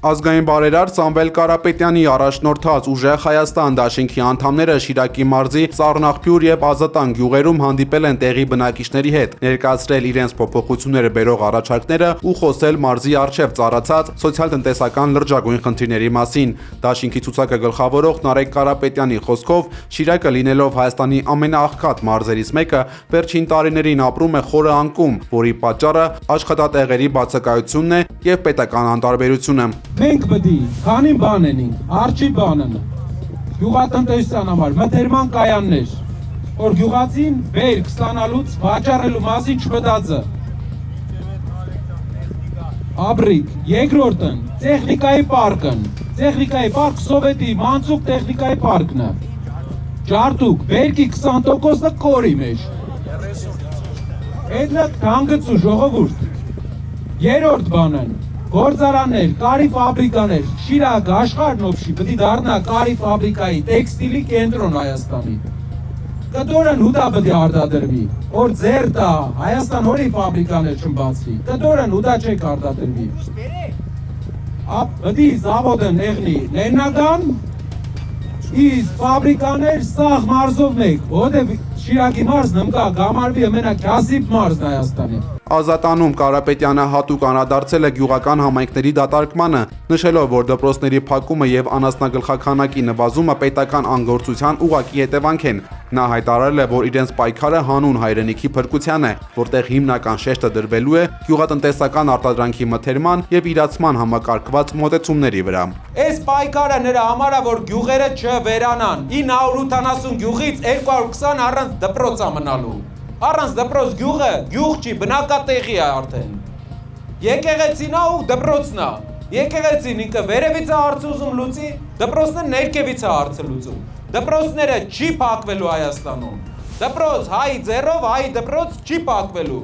Ազգային բարերար Սամվել Կարապետյանի առաջնորդած Ուժեղ Հայաստան դաշինքի անդամները Շիրակի մարզի Ծառնաղբյուր եւ Ազատան գյուղերում հանդիպել են տեղի բնակիչների հետ, ներկայացրել իրենց փոփոխությունները բերող առաջարկները ու խոսել մարզի առջև ծառացած սոցիալ-տնտեսական լրջագույն խնդիրների մասին։ Դաշինքի ցուցակը գլխավորող Նարեկ Կարապետյանի խոսքով Շիրակը լինելով Հայաստանի ամենաաղքատ մարզերից մեկը, վերջին տարիներին ապրում է խորը անկում, որի պատճառը աշխատատեղերի բացակայությունն է եւ պետական անտարբերությունը։ Մենք պետք է քանի բան ենք, արջի բանն գյուղատնտեսության համար մթերման կայաններ, որ գյուղացին բերք ստանալուց վաճառելու մասին չմտածը։ Աբրիկ, երկրորդն տեխնիկայի պարկն, տեխնիկայի պարկ Սովետի մանցուկ տեխնիկայի պարկն է։ Ջարտուկ, բերքի 20%-ը կորի մեջ։ Էդնա հանգծու ժողովուրդ։ Երրորդ բանն գործարաններ, կարի ֆաբրիկաներ, Շիրակը, Աշխարհնոբշի պետք է դառնա կարի ֆաբրիկայի տեքստիլի կենտրոն Հայաստանի։ Կտորն ուտա պետք է արտադրվի, որ ձեր տա Հայաստան որի ֆաբրիկաներ չբացվի, կտորն ուտա չեք արտադրվի։ Պետք է զավոդը նեղնի Լեննական, իսկ ֆաբրիկաներ սաղ մարզով մեկ, որտեղ Շիրակի մարզն ըմկա գամարվի ամենաքյասիբ մարզն Հայաստանի։ Ազատանում Կարապետյանը հատուկ անդրադարձել է գյուղական համայնքների դատարկմանը, նշելով, որ դպրոցների փակումը եւ անասնագլխաքանակի նվազումը պետական անգործության ուղղակի հետևանք են։ Նա հայտարարել է, որ իրենց պայքարը հանուն հայրենիքի փրկության է, որտեղ հիմնական շեշտը դրվելու է գյուղատնտեսական արտադրանքի մթերման եւ իրացման համակարգված մոտեցումների վրա։ Այս պայքարը նրա համար է, որ գյուղերը չվերանան։ 980 գյուղից 220 առանց դպրոց է մնալու։ Առանց դպրոց գյուղը գյուղ չի, բնակատեղի է արդեն։ Եկեղեցին է ու դպրոցն է։ Եկեղեցին ինքը վերևից է հարցը ուզում լուծի, դպրոցն է ներքևից է հարցը լուծում։ Դպրոցները չի փակվելու Հայաստանում։ Դպրոց հայ ձեռով հայ դպրոց չի փակվելու։